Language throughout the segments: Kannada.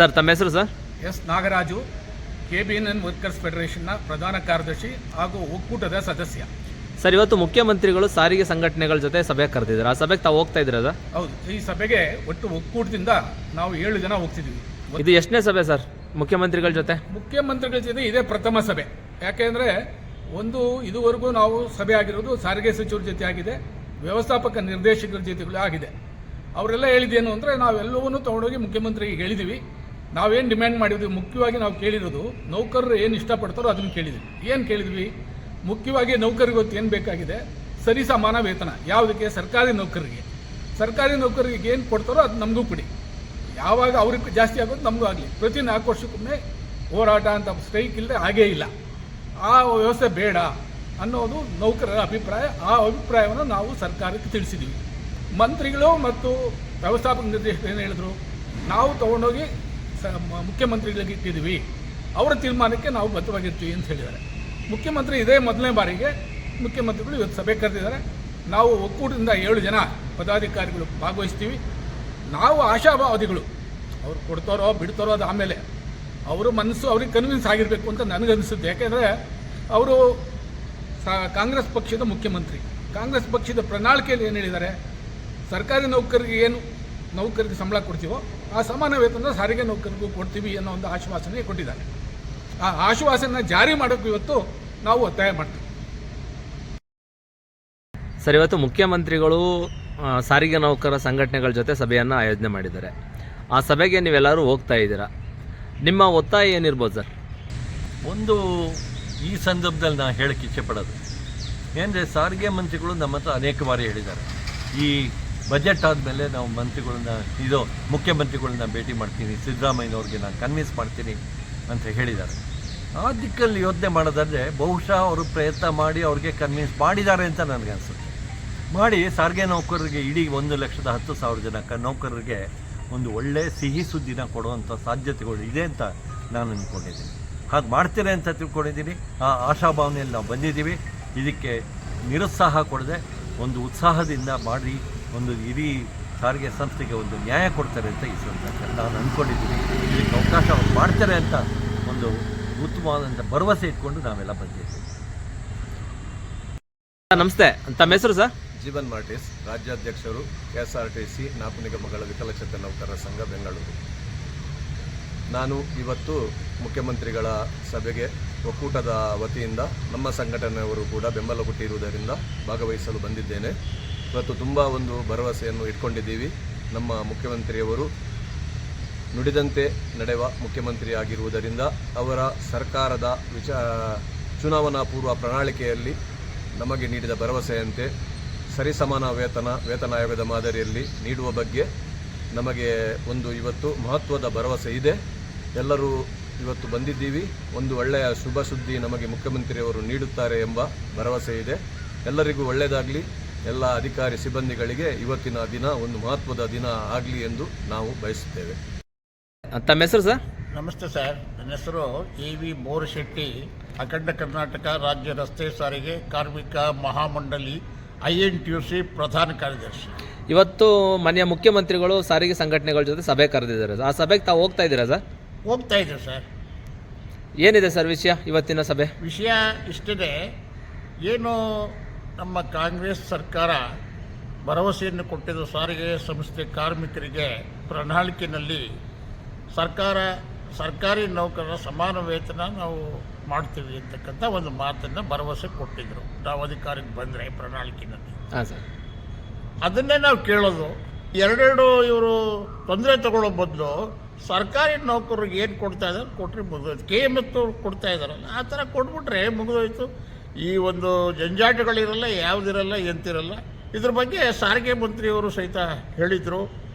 ಸರ್ ತಮ್ಮ ಹೆಸರು sir? S Nagaraju, KBNN workers ಫೆಡರೇಷನ್ನ ಪ್ರಧಾನ ಕಾರ್ಯದರ್ಶಿ ಹಾಗೂ ಒಕ್ಕೂಟದ ಸದಸ್ಯ. ಸರ್, ಇವತ್ತು ಮುಖ್ಯಮಂತ್ರಿಗಳು ಸಾರಿಗೆ ಸಂಘಟನೆಗಳ ಜೊತೆ ಸಭೆ ಕರೆದಿದ್ದಾರೆ. ಆ ಸಭೆಗೆ ತಾವು ಹೋಗ್ತಾ ಇದ್ದೀರಾ? ಹೌದು, ಈ ಸಭೆಗೆ ಒಟ್ಟು ಒಕ್ಕೂಟದಿಂದ ನಾವು 7 ಜನ ಹೋಗ್ತಿದ್ದೀವಿ. ಇದು ಎಷ್ಟನೇ ಸಭೆ ಸರ್ ಮುಖ್ಯಮಂತ್ರಿಗಳ ಜೊತೆ? ಮುಖ್ಯಮಂತ್ರಿಗಳ ಜೊತೆ ಇದೇ ಪ್ರಥಮ ಸಭೆ. ಯಾಕೆಂದರೆ ಇದುವರೆಗೂ ನಾವು ಸಭೆ ಆಗಿರೋದು ಸಾರಿಗೆ ಸಚಿವರ ಜೊತೆ ಆಗಿದೆ, ವ್ಯವಸ್ಥಾಪಕ ನಿರ್ದೇಶಕರ ಜೊತೆಗಳು ಆಗಿದೆ. ಅವರೆಲ್ಲ ಹೇಳಿದ್ದೇನು ಅಂದರೆ, ನಾವೆಲ್ಲವನ್ನೂ ತೊಗೊಂಡೋಗಿ ಮುಖ್ಯಮಂತ್ರಿಗೆ ಹೇಳಿದ್ದೀವಿ. ನಾವೇನು ಡಿಮ್ಯಾಂಡ್ ಮಾಡಿದ್ವಿ, ಮುಖ್ಯವಾಗಿ ನಾವು ಕೇಳಿರೋದು ನೌಕರರು ಏನು ಇಷ್ಟಪಡ್ತಾರೋ ಅದನ್ನು ಕೇಳಿದ್ವಿ. ಏನು ಕೇಳಿದ್ವಿ? ಮುಖ್ಯವಾಗಿ ನೌಕರಿಗೆ ಗೊತ್ತು ಏನು ಬೇಕಾಗಿದೆ, ಸರಿ ಸಮಾನ ವೇತನ. ಯಾವುದಕ್ಕೆ? ಸರ್ಕಾರಿ ನೌಕರರಿಗೆ. ಸರ್ಕಾರಿ ನೌಕರಿಗೆ ಏನು ಕೊಡ್ತಾರೋ ಅದು ನಮಗೂ ಕೊಡಿ. ಯಾವಾಗ ಅವ್ರಿಗೆ ಜಾಸ್ತಿ ಆಗೋದು ನಮಗೂ ಆಗಲಿ. ಪ್ರತಿ 4 ವರ್ಷಕ್ಕೊಮ್ಮೆ ಹೋರಾಟ ಅಂತ ಸ್ಟ್ರೈಕ್ ಇಲ್ಲದೆ ಹಾಗೇ ಇಲ್ಲ. ಆ ವ್ಯವಸ್ಥೆ ಬೇಡ ಅನ್ನೋದು ನೌಕರರ ಅಭಿಪ್ರಾಯ. ಆ ಅಭಿಪ್ರಾಯವನ್ನು ನಾವು ಸರ್ಕಾರಕ್ಕೆ ತಿಳಿಸಿದ್ದೀವಿ. ಮಂತ್ರಿಗಳು ಮತ್ತು ವ್ಯವಸ್ಥಾಪಕ ನಿರ್ದೇಶಕರು ಏನು ಹೇಳಿದ್ರು, ನಾವು ತೊಗೊಂಡೋಗಿ ಮುಖ್ಯಮಂತ್ರಿಗಳಿಗೆ ಇಟ್ಟಿದ್ದೀವಿ, ಅವರ ತೀರ್ಮಾನಕ್ಕೆ ನಾವು ಬದ್ಧವಾಗಿರ್ತೀವಿ ಅಂತ ಹೇಳಿದ್ದಾರೆ. ಮುಖ್ಯಮಂತ್ರಿ ಇದೇ ಮೊದಲನೇ ಬಾರಿಗೆ ಮುಖ್ಯಮಂತ್ರಿಗಳು ಇವತ್ತು ಸಭೆ ಕರೆದಿದ್ದಾರೆ. ನಾವು ಒಕ್ಕೂಟದಿಂದ 7 ಜನ ಪದಾಧಿಕಾರಿಗಳು ಭಾಗವಹಿಸ್ತೀವಿ. ನಾವು ಆಶಾವಾದಿಗಳು, ಅವ್ರು ಕೊಡ್ತಾರೋ ಬಿಡ್ತಾರೋ ಅದು ಆಮೇಲೆ, ಅವರ ಮನಸ್ಸು ಅವ್ರಿಗೆ ಕನ್ವಿನ್ಸ್ ಆಗಿರಬೇಕು ಅಂತ ನನಗನ್ನಿಸುತ್ತೆ. ಯಾಕೆಂದರೆ ಅವರು ಕಾಂಗ್ರೆಸ್ ಪಕ್ಷದ ಮುಖ್ಯಮಂತ್ರಿ. ಕಾಂಗ್ರೆಸ್ ಪಕ್ಷದ ಪ್ರಣಾಳಿಕೆಯಲ್ಲಿ ಏನು ಹೇಳಿದ್ದಾರೆ, ಸರ್ಕಾರಿ ನೌಕರಿಗೆ ಏನು ನೌಕರಿಗೆ ಸಂಬಳ ಕೊಡ್ತೀವೋ ಆ ಸಮಾನ ವೇತನ ಸಾರಿಗೆ ನೌಕರಿಗೂ ಕೊಡ್ತೀವಿ ಅನ್ನೋ ಒಂದು ಆಶ್ವಾಸನೆ ಕೊಟ್ಟಿದ್ದಾರೆ. ಆ ಆಶ್ವಾಸನ ಜಾರಿ ಮಾಡೋಕ್ಕೂ ಇವತ್ತು ನಾವು ಒತ್ತಾಯ ಮಾಡ್ತೀವಿ. ಸರ್, ಇವತ್ತು ಮುಖ್ಯಮಂತ್ರಿಗಳು ಸಾರಿಗೆ ನೌಕರ ಸಂಘಟನೆಗಳ ಜೊತೆ ಸಭೆಯನ್ನು ಆಯೋಜನೆ ಮಾಡಿದ್ದಾರೆ. ಆ ಸಭೆಗೆ ನೀವೆಲ್ಲರೂ ಹೋಗ್ತಾ ಇದ್ದೀರಾ. ನಿಮ್ಮ ಒತ್ತಾಯ ಏನಿರ್ಬೋದು ಸರ್? ಒಂದು ಈ ಸಂದರ್ಭದಲ್ಲಿ ನಾನು ಹೇಳಕ್ಕೆ ಇಚ್ಛೆಪಡೋದು ಏನಂದರೆ, ಸಾರಿಗೆ ಮಂತ್ರಿಗಳು ನಮ್ಮ ಹತ್ರ ಅನೇಕ ಬಾರಿ ಹೇಳಿದ್ದಾರೆ, ಈ ಬಜೆಟ್ ಆದಮೇಲೆ ನಾವು ಮುಖ್ಯಮಂತ್ರಿಗಳನ್ನ ಭೇಟಿ ಮಾಡ್ತೀನಿ, ಸಿದ್ದರಾಮಯ್ಯನವ್ರಿಗೆ ನಾನು ಕನ್ವಿನ್ಸ್ ಮಾಡ್ತೀನಿ ಅಂತ ಹೇಳಿದ್ದಾರೆ. ಆ ದಿಕ್ಕಲ್ಲಿ ಯೋಚನೆ ಮಾಡೋದಾದರೆ ಬಹುಶಃ ಅವರು ಪ್ರಯತ್ನ ಮಾಡಿ ಅವ್ರಿಗೆ ಕನ್ವಿನ್ಸ್ ಮಾಡಿದ್ದಾರೆ ಅಂತ ನನಗನ್ಸುತ್ತೆ. ಮಾಡಿ ಸಾರಿಗೆ ನೌಕರರಿಗೆ ಇಡೀ 1,10,000 ಜನ ನೌಕರರಿಗೆ ಒಂದು ಒಳ್ಳೆಯ ಸಿಹಿ ಸುದ್ದಿನ ಕೊಡುವಂಥ ಸಾಧ್ಯತೆಗಳು ಇದೆ ಅಂತ ನಾನು ಅಂದ್ಕೊಂಡಿದ್ದೀನಿ. ಹಾಗೆ ಮಾಡ್ತೀರಾ ಅಂತ ತಿಳ್ಕೊಂಡಿದ್ದೀನಿ. ಆ ಆಶಾಭಾವನೆಯಲ್ಲಿ ನಾವು ಬಂದಿದ್ದೀವಿ. ಇದಕ್ಕೆ ನಿರುತ್ಸಾಹ ಕೊಡದೆ ಒಂದು ಉತ್ಸಾಹದಿಂದ ಮಾಡಿ ಒಂದು ಇಡೀ ಸಾರಿಗೆ ಸಂಸ್ಥೆಗೆ ಒಂದು ನ್ಯಾಯ ಕೊಡ್ತಾರೆ ಅಂತ ಈ ಸಂದರ್ಭದಲ್ಲಿ ನಾನು ಅಂದ್ಕೊಂಡಿದ್ದೀನಿ. ಇದಕ್ಕೆ ಅವಕಾಶ ಮಾಡ್ತಾರೆ ಅಂತ ಒಂದು ಉತ್ತಮವಾದಂಥ ಭರವಸೆ ಇಟ್ಕೊಂಡು ನಾವೆಲ್ಲ ಬಂದಿದ್ದೀವಿ. ನಮಸ್ತೆ, ತಮ್ಮ ಹೆಸರು ಸರ್? ಜೀವನ್ ಮಾರ್ಟಿಸ್, ರಾಜ್ಯಾಧ್ಯಕ್ಷರು KSRTC ನಾಲ್ಕು ನಿಗಮಗಳ ವಿಕಲಚೇತನ ನೌಕರರ ಸಂಘ, ಬೆಂಗಳೂರು. ನಾನು ಇವತ್ತು ಮುಖ್ಯಮಂತ್ರಿಗಳ ಸಭೆಗೆ ಒಕ್ಕೂಟದ ವತಿಯಿಂದ ನಮ್ಮ ಸಂಘಟನೆಯವರು ಕೂಡ ಬೆಂಬಲ ಕೊಟ್ಟಿರುವುದರಿಂದ ಭಾಗವಹಿಸಲು ಬಂದಿದ್ದೇನೆ. ಇವತ್ತು ತುಂಬ ಒಂದು ಭರವಸೆಯನ್ನು ಇಟ್ಕೊಂಡಿದ್ದೀವಿ. ನಮ್ಮ ಮುಖ್ಯಮಂತ್ರಿಯವರು ನುಡಿದಂತೆ ನಡೆಯುವ ಮುಖ್ಯಮಂತ್ರಿ ಆಗಿರುವುದರಿಂದ ಅವರ ಸರ್ಕಾರದ ಚುನಾವಣಾ ಪೂರ್ವ ಪ್ರಣಾಳಿಕೆಯಲ್ಲಿ ನಮಗೆ ನೀಡಿದ ಭರವಸೆಯಂತೆ ಸರಿಸಮಾನ ವೇತನ ಆಯೋಗದ ಮಾದರಿಯಲ್ಲಿ ನೀಡುವ ಬಗ್ಗೆ ನಮಗೆ ಒಂದು ಇವತ್ತು ಮಹತ್ವದ ಭರವಸೆ ಇದೆ. ಎಲ್ಲರೂ ಇವತ್ತು ಬಂದಿದ್ದೀವಿ. ಒಂದು ಒಳ್ಳೆಯ ಶುಭ ಸುದ್ದಿ ನಮಗೆ ಮುಖ್ಯಮಂತ್ರಿಯವರು ನೀಡುತ್ತಾರೆ ಎಂಬ ಭರವಸೆ ಇದೆ. ಎಲ್ಲರಿಗೂ ಒಳ್ಳೆಯದಾಗಲಿ. ಎಲ್ಲ ಅಧಿಕಾರಿ ಸಿಬ್ಬಂದಿಗಳಿಗೆ ಇವತ್ತಿನ ದಿನ ಒಂದು ಮಹತ್ವದ ದಿನ ಆಗಲಿ ಎಂದು ನಾವು ಬಯಸುತ್ತೇವೆ. ತಮ್ಮ ಹೆಸರು ಸರ್? ನಮಸ್ತೆ ಸರ್, ನನ್ನ ಹೆಸರು AV ಮೋರಶೆಟ್ಟಿ, ಅಖಂಡ ಕರ್ನಾಟಕ ರಾಜ್ಯ ರಸ್ತೆ ಸಾರಿಗೆ ಕಾರ್ಮಿಕ ಮಹಾಮಂಡಳಿ INTUC ಪ್ರಧಾನ ಕಾರ್ಯದರ್ಶಿ. ಇವತ್ತು ಮಾನ್ಯ ಮುಖ್ಯಮಂತ್ರಿಗಳು ಸಾರಿಗೆ ಸಂಘಟನೆಗಳ ಜೊತೆ ಸಭೆ ಕರೆದಿದ್ದಾರೆ. ಆ ಸಭೆಗೆ ತಾವು ಹೋಗ್ತಾ ಇದ್ದೀರಾ ಸರ್? ಹೋಗ್ತಾ ಇದ್ದೀವಿ ಸರ್. ಏನಿದೆ ಸರ್ ವಿಷಯ ಇವತ್ತಿನ ಸಭೆ? ವಿಷಯ ಇಷ್ಟಿದೆ, ಏನು ನಮ್ಮ ಕಾಂಗ್ರೆಸ್ ಸರ್ಕಾರ ಭರವಸೆಯನ್ನು ಕೊಟ್ಟಿದ್ದು ಸಾರಿಗೆ ಸಂಸ್ಥೆ ಕಾರ್ಮಿಕರಿಗೆ ಪ್ರಣಾಳಿಕೆಯಲ್ಲಿ ಸರ್ಕಾರಿ ನೌಕರರ ಸಮಾನ ವೇತನ ನಾವು ಮಾಡ್ತೀವಿ ಅಂತಕ್ಕಂಥ ಒಂದು ಮಾತನ್ನು ಭರವಸೆ ಕೊಟ್ಟಿದ್ದರು. ನಾವು ಅಧಿಕಾರಕ್ಕೆ ಬಂದರೆ ಪ್ರಣಾಳಿಕೆಯಲ್ಲಿ ಹಾಂ ಸರ್, ಅದನ್ನೇ ನಾವು ಕೇಳೋದು. ಎರಡೆರಡು ಇವರು ತೊಂದರೆ ತಗೊಳ್ಳೋ ಬದಲು ಸರ್ಕಾರಿ ನೌಕರರಿಗೆ ಏನು ಕೊಡ್ತಾ ಇದ್ದಾರೆ ಕೊಟ್ಟರೆ ಮುಗಿದೋಯ್ತು. KMF ಕೊಡ್ತಾ ಇದ್ದಾರಲ್ಲ ಆ ಥರ ಕೊಟ್ಬಿಟ್ರೆ ಮುಗಿದೋಯ್ತು. ಈ ಒಂದು ಜಂಜಾಟಗಳಿರಲ್ಲ, ಯಾವುದಿರಲ್ಲ, ಎಂತಿರಲ್ಲ. ಇದ್ರ ಬಗ್ಗೆ ಸಾರಿಗೆ ಮಂತ್ರಿಯವರು ಸಹಿತ ಹೇಳಿದರು.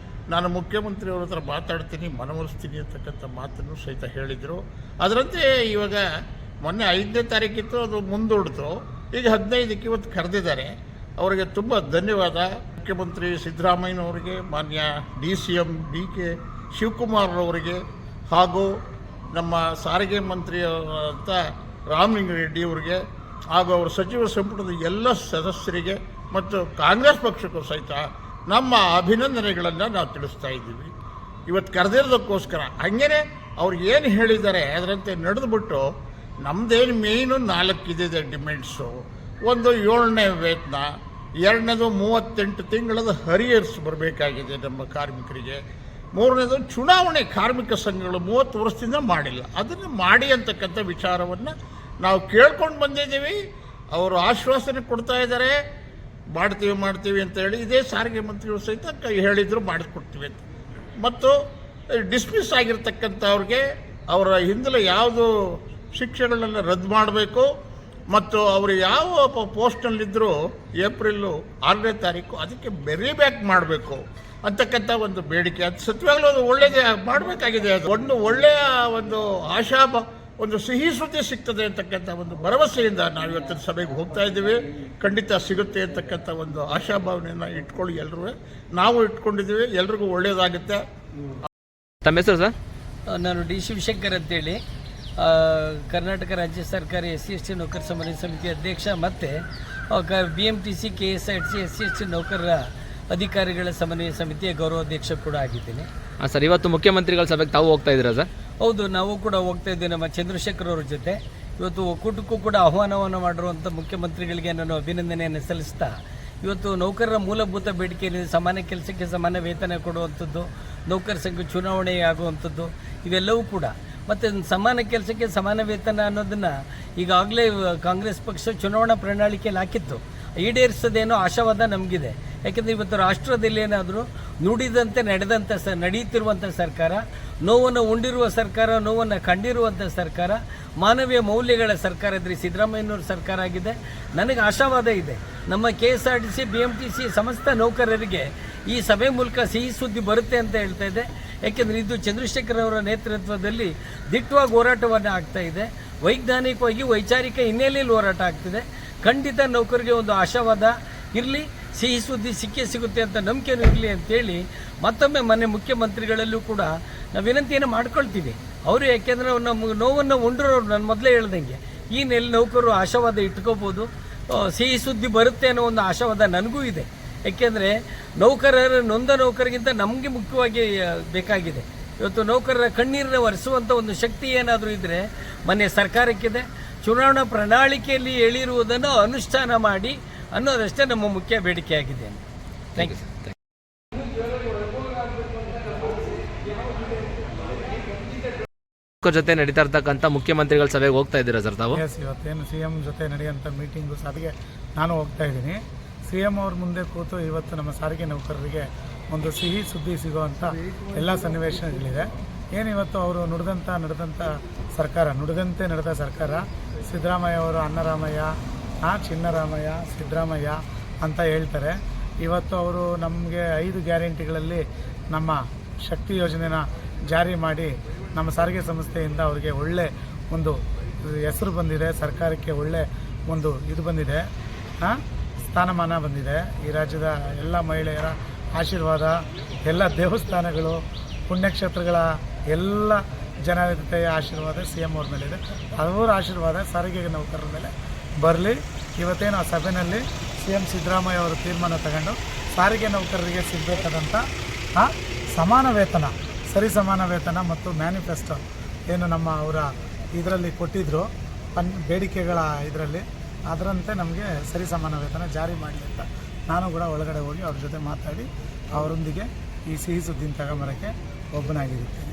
ನಾನು ಮುಖ್ಯಮಂತ್ರಿಯವ್ರ ಹತ್ರ ಮಾತಾಡ್ತೀನಿ, ಮನವೊಲಿಸ್ತೀನಿ ಅಂತಕ್ಕಂಥ ಮಾತನ್ನು ಸಹಿತ ಹೇಳಿದರು. ಅದರಂತೆ ಇವಾಗ ಮೊನ್ನೆ 5ನೇ ತಾರೀಕಿತ್ತು, ಅದು ಮುಂದೂಡಿತು. ಈಗ 15ಕ್ಕೆ ಇವತ್ತು ಕರೆದಿದ್ದಾರೆ. ಅವರಿಗೆ ತುಂಬ ಧನ್ಯವಾದ. ಮುಖ್ಯಮಂತ್ರಿ ಸಿದ್ದರಾಮಯ್ಯನವರಿಗೆ, ಮಾನ್ಯ DCM DK ಶಿವಕುಮಾರ್ರವರಿಗೆ, ಹಾಗೂ ನಮ್ಮ ಸಾರಿಗೆ ಮಂತ್ರಿ ಅಂತ ರಾಮಲಿಂಗಾರೆಡ್ಡಿ ಅವರಿಗೆ, ಹಾಗೂ ಅವರ ಸಚಿವ ಸಂಪುಟದ ಎಲ್ಲ ಸದಸ್ಯರಿಗೆ ಮತ್ತು ಕಾಂಗ್ರೆಸ್ ಪಕ್ಷಕ್ಕೂ ಸಹಿತ ನಮ್ಮ ಅಭಿನಂದನೆಗಳನ್ನು ನಾವು ತಿಳಿಸ್ತಾ ಇದ್ದೀವಿ. ಇವತ್ತು ಕರೆದಿರೋದಕ್ಕೋಸ್ಕರ. ಹಾಗೇನೆ ಅವ್ರು ಏನು ಹೇಳಿದ್ದಾರೆ ಅದರಂತೆ ನಡೆದುಬಿಟ್ಟು ನಮ್ಮದೇನು ಮೇಯ್ನು 4 ಇದೆ ಡಿಮ್ಯಾಂಡ್ಸು. ಒಂದು 7ನೇ ವೇತನ, 2ನೇದು 38 ತಿಂಗಳದ ಹರಿಯರ್ಸ್ ಬರಬೇಕಾಗಿದೆ ನಮ್ಮ ಕಾರ್ಮಿಕರಿಗೆ, 3ನೇದು ಚುನಾವಣೆ ಕಾರ್ಮಿಕ ಸಂಘಗಳು 30 ವರ್ಷದಿಂದ ಮಾಡಿಲ್ಲ, ಅದನ್ನು ಮಾಡಿ ಅಂತಕ್ಕಂಥ ವಿಚಾರವನ್ನು ನಾವು ಕೇಳ್ಕೊಂಡು ಬಂದಿದ್ದೀವಿ. ಅವರು ಆಶ್ವಾಸನೆ ಕೊಡ್ತಾ ಇದ್ದಾರೆ, ಮಾಡ್ತೀವಿ ಅಂತ ಹೇಳಿ. ಇದೇ ಸಾರಿಗೆ ಮಂತ್ರಿಗಳು ಸಹಿತ ಹೇಳಿದ್ರು ಮಾಡಿಸ್ಕೊಡ್ತೀವಿ ಅಂತ. ಮತ್ತು ಡಿಸ್ಮಿಸ್ ಆಗಿರ್ತಕ್ಕಂಥವ್ರಿಗೆ ಅವರ ಹಿಂದಲೇ ಯಾವುದು ಶಿಕ್ಷೆಗಳನ್ನ ರದ್ದು ಮಾಡಬೇಕು ಮತ್ತು ಅವರು ಯಾವ ಪೋಸ್ಟ್ನಲ್ಲಿದ್ದರೂ ಏಪ್ರಿಲ್ 6ನೇ ತಾರೀಕು ಅದಕ್ಕೆ ಬೆರಿಬ್ಯಾಕ್ ಮಾಡಬೇಕು ಅಂತಕ್ಕಂಥ ಒಂದು ಬೇಡಿಕೆ. ಅದು ಸತ್ಯವಾಗಲೂ ಅದು ಒಳ್ಳೆಯದೇ ಮಾಡಬೇಕಾಗಿದೆ. ಅದು ಒಂದು ಒಳ್ಳೆಯ ಒಂದು ಸಿಹಿ ಸುದ್ದಿ ಸಿಗ್ತದೆ ಅಂತಕ್ಕಂಥ ಒಂದು ಭರವಸೆಯಿಂದ ನಾವು ಇವತ್ತಿನ ಸಭೆಗೆ ಹೋಗ್ತಾ ಇದ್ದೀವಿ. ಖಂಡಿತ ಸಿಗುತ್ತೆ ಅಂತಕ್ಕಂಥ ಒಂದು ಆಶಾಭಾವನೆಯನ್ನು ಇಟ್ಕೊಳ್ಳಿ ಎಲ್ಲರೂ. ನಾವು ಇಟ್ಕೊಂಡಿದ್ದೀವಿ, ಎಲ್ರಿಗೂ ಒಳ್ಳೆಯದಾಗುತ್ತೆ. ತಮ್ಮ ಹೆಸರು ಸರ್? ನಾನು ಡಿ ಶಿವಶಂಕರ್ ಅಂತೇಳಿ, ಕರ್ನಾಟಕ ರಾಜ್ಯ ಸರ್ಕಾರಿ SC/ST ನೌಕರ ಸಮನ್ವಯ ಸಮಿತಿ ಅಧ್ಯಕ್ಷ ಮತ್ತು BMTC KSRTC SC/ST ನೌಕರರ ಅಧಿಕಾರಿಗಳ ಸಮನ್ವಯ ಸಮಿತಿಯ ಗೌರವಾಧ್ಯಕ್ಷ ಕೂಡ ಆಗಿದ್ದೀನಿ. ಹಾಂ ಸರ್, ಇವತ್ತು ಮುಖ್ಯಮಂತ್ರಿಗಳ ಸಭೆಗೆ ತಾವು ಹೋಗ್ತಾ ಇದ್ದೀರಾ ಸರ್? ಹೌದು, ನಾವು ಕೂಡ ಹೋಗ್ತಾ ಇದ್ದೀವಿ ನಮ್ಮ ಚಂದ್ರಶೇಖರ್ ಅವ್ರ ಜೊತೆ. ಇವತ್ತು ಒಕ್ಕೂಟಕ್ಕೂ ಕೂಡ ಆಹ್ವಾನವನ್ನು ಮಾಡಿರುವಂಥ ಮುಖ್ಯಮಂತ್ರಿಗಳಿಗೆ ನಾನು ಅಭಿನಂದನೆಯನ್ನು ಸಲ್ಲಿಸ್ತಾ, ಇವತ್ತು ನೌಕರರ ಮೂಲಭೂತ ಬೇಡಿಕೆ ಏನಿದೆ, ಸಮಾನ ಕೆಲಸಕ್ಕೆ ಸಮಾನ ವೇತನ ಕೊಡುವಂಥದ್ದು, ನೌಕರ ಸಂಘ ಚುನಾವಣೆ ಆಗುವಂಥದ್ದು, ಇವೆಲ್ಲವೂ ಕೂಡ, ಮತ್ತು ಸಮಾನ ಕೆಲಸಕ್ಕೆ ಸಮಾನ ವೇತನ ಅನ್ನೋದನ್ನು ಈಗಾಗಲೇ ಕಾಂಗ್ರೆಸ್ ಪಕ್ಷ ಚುನಾವಣಾ ಪ್ರಣಾಳಿಕೆಯಲ್ಲಿ ಹಾಕಿತ್ತು. ಈಡೇರಿಸೋದೇನೋ ಆಶಾವಾದ ನಮಗಿದೆ. ಯಾಕೆಂದರೆ ಇವತ್ತು ರಾಷ್ಟ್ರದಲ್ಲಿ ಏನಾದರೂ ನುಡಿದಂತೆ ನಡೆಯುತ್ತಿರುವಂಥ ಸರ್ಕಾರ, ನೋವನ್ನು ಉಂಡಿರುವ ಸರ್ಕಾರ, ನೋವನ್ನು ಕಂಡಿರುವಂಥ ಸರ್ಕಾರ, ಮಾನವೀಯ ಮೌಲ್ಯಗಳ ಸರ್ಕಾರ ಇದ್ದರೆ ಸಿದ್ದರಾಮಯ್ಯನವ್ರ ಸರ್ಕಾರ ಆಗಿದೆ. ನನಗೆ ಆಶಾವಾದ ಇದೆ, ನಮ್ಮ KSRTC BMTC ಸಮಸ್ತ ನೌಕರರಿಗೆ ಈ ಸಭೆ ಮೂಲಕ ಸಿಹಿ ಸುದ್ದಿ ಬರುತ್ತೆ ಅಂತ ಹೇಳ್ತಾ ಇದೆ. ಯಾಕೆಂದರೆ ಇದು ಚಂದ್ರಶೇಖರ್ ಅವರ ನೇತೃತ್ವದಲ್ಲಿ ದಿಟ್ಟವಾಗಿ ಹೋರಾಟವನ್ನು ಆಗ್ತಾ ಇದೆ. ವೈಜ್ಞಾನಿಕವಾಗಿ ವೈಚಾರಿಕ ಹಿನ್ನೆಲೆಯಲ್ಲಿ ಹೋರಾಟ ಆಗ್ತಿದೆ. ಖಂಡಿತ ನೌಕರಿಗೆ ಒಂದು ಆಶಾವಾದ ಇರಲಿ, ಸಿಹಿ ಸುದ್ದಿ ಸಿಗುತ್ತೆ ಅಂತ ನಂಬಿಕೆನೂ ಇರಲಿ ಅಂತೇಳಿ ಮತ್ತೊಮ್ಮೆ ಮನೆ ಮುಖ್ಯಮಂತ್ರಿಗಳಲ್ಲೂ ಕೂಡ ನಾವು ವಿನಂತಿಯನ್ನು ಮಾಡ್ಕೊಳ್ತೀವಿ. ಅವರು ಯಾಕೆಂದರೆ ನಮ್ಮ ನೋವನ್ನು ಉಂಡ್ರವ್ರು ನಾನು ಮೊದಲೇ ಹೇಳ್ದಂಗೆ ಈ ನೌಕರರು ಆಶಾವಾದ ಇಟ್ಕೋಬೋದು, ಸಿಹಿ ಸುದ್ದಿ ಬರುತ್ತೆ ಅನ್ನೋ ಒಂದು ಆಶಾವಾದ ನನಗೂ ಇದೆ. ಯಾಕೆಂದರೆ ನೊಂದ ನೌಕರಿಗಿಂತ ನಮಗೆ ಮುಖ್ಯವಾಗಿ ಬೇಕಾಗಿದೆ. ಇವತ್ತು ನೌಕರರ ಕಣ್ಣೀರನ್ನು ಒರೆಸುವಂಥ ಒಂದು ಶಕ್ತಿ ಏನಾದರೂ ಇದ್ದರೆ ಮೊನ್ನೆ ಸರ್ಕಾರಕ್ಕಿದೆ. ಚುನಾವಣಾ ಪ್ರಣಾಳಿಕೆಯಲ್ಲಿ ಹೇಳಿರುವುದನ್ನು ಅನುಷ್ಠಾನ ಮಾಡಿ ಅನ್ನೋದಷ್ಟೇ ನಮ್ಮ ಮುಖ್ಯ ಬೇಡಿಕೆಯಾಗಿದೆ. Thank you sir. ಜೊತೆ ನಡೀತಾ ಇರ್ತಕ್ಕಂಥ ಮುಖ್ಯಮಂತ್ರಿಗಳ ಸಭೆಗೆ ಹೋಗ್ತಾ ಇದ್ದೀರಾ ಸರ್ ತಾವು? ಇವತ್ತೇನು CM ಜೊತೆ ನಡೆಯುವಂಥ ಮೀಟಿಂಗು ಸಭೆಗೆ ನಾನು ಹೋಗ್ತಾ ಇದ್ದೀನಿ. CM ಅವ್ರ ಮುಂದೆ ಕೂತು ಇವತ್ತು ನಮ್ಮ ಸಾರಿಗೆ ನೌಕರರಿಗೆ ಒಂದು ಸಿಹಿ ಸುದ್ದಿ ಸಿಗುವಂಥ ಎಲ್ಲ ಸನ್ನಿವೇಶಗಳಿದೆ. ಏನಿವತ್ತು ಅವರು ನುಡಿದಂತೆ ನಡೆದ ಸರ್ಕಾರ, ಸಿದ್ದರಾಮಯ್ಯ ಅವರು ಅನ್ನರಾಮಯ್ಯ, ಚಿನ್ನರಾಮಯ್ಯ, ಸಿದ್ದರಾಮಯ್ಯ ಅಂತ ಹೇಳ್ತಾರೆ. ಇವತ್ತು ಅವರು ನಮಗೆ 5 ಗ್ಯಾರಂಟಿಗಳಲ್ಲಿ ನಮ್ಮ ಶಕ್ತಿ ಯೋಜನೆನ ಜಾರಿ ಮಾಡಿ ನಮ್ಮ ಸಾರಿಗೆ ಸಂಸ್ಥೆಯಿಂದ ಅವರಿಗೆ ಒಳ್ಳೆ ಒಂದು ಹೆಸರು ಬಂದಿದೆ, ಸರ್ಕಾರಕ್ಕೆ ಒಳ್ಳೆ ಒಂದು ಇದು ಬಂದಿದೆ, ಸ್ಥಾನಮಾನ ಬಂದಿದೆ. ಈ ರಾಜ್ಯದ ಎಲ್ಲ ಮಹಿಳೆಯರ ಆಶೀರ್ವಾದ, ಎಲ್ಲ ದೇವಸ್ಥಾನಗಳು, ಪುಣ್ಯಕ್ಷೇತ್ರಗಳ ಎಲ್ಲ ಜನತೆಯ ಆಶೀರ್ವಾದ CM ಅವ್ರ ಮೇಲಿದೆ. ಅವರ ಆಶೀರ್ವಾದ ಸಾರಿಗೆ ನೌಕರರ ಮೇಲೆ ಬರಲಿ. ಇವತ್ತೇನು ಆ ಸಭೆಯಲ್ಲಿ CM ಸಿದ್ದರಾಮಯ್ಯ ಅವರು ತೀರ್ಮಾನ ತಗೊಂಡು ಸಾರಿಗೆ ನೌಕರರಿಗೆ ಸಿಗಬೇಕಾದಂಥ ಸಮಾನ ವೇತನ, ಸಮಾನ ವೇತನ ಮತ್ತು ಮ್ಯಾನಿಫೆಸ್ಟೋ ಏನು ನಮ್ಮ ಅವರ ಇದರಲ್ಲಿ ಕೊಟ್ಟಿದ್ದರು ಬೇಡಿಕೆಗಳ ಇದರಲ್ಲಿ, ಅದರಂತೆ ನಮಗೆ ಸಮಾನ ವೇತನ ಜಾರಿ ಮಾಡಲಿ ಅಂತ ನಾನು ಕೂಡ ಒಳಗಡೆ ಹೋಗಿ ಅವ್ರ ಜೊತೆ ಮಾತಾಡಿ ಅವರೊಂದಿಗೆ ಈ ಸಿಹಿ ಸುದ್ದಿನ ತಗೊಂಬರೋಕ್ಕೆ ಒಬ್ಬನಾಗಿರುತ್ತೆ.